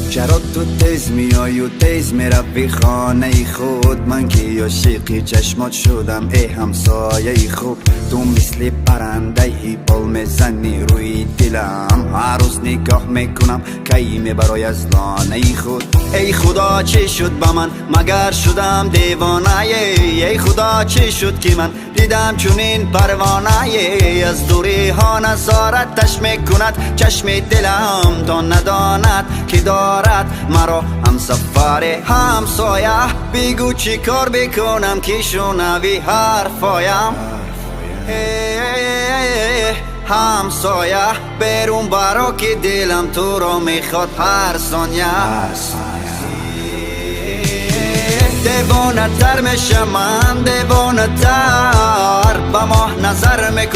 چرا تو تیز میای و تیز میروی خانه خود؟ من که عاشق چشمات شدم ای همسایه خوب. تو مثل پرنده ای پل میزنی روی دلم، هر روز نگاه میکنم کی برای از لانه خود. ای خدا چی شد با من مگر شدم دیوانه؟ ای خدا چی شد که من دیدم چونین پروانه؟ از دوری ها نظارتش میکند چشم دلم، تا نداند که دارد مرا همسفر همسایه. بگو چی کار بکنم که شنوی حرفایم؟ همسایه برون برا که دلم تو را میخواد هر ثانیه. دیوانه تر میشم من، دیوانه تر به ماه نظر میکنم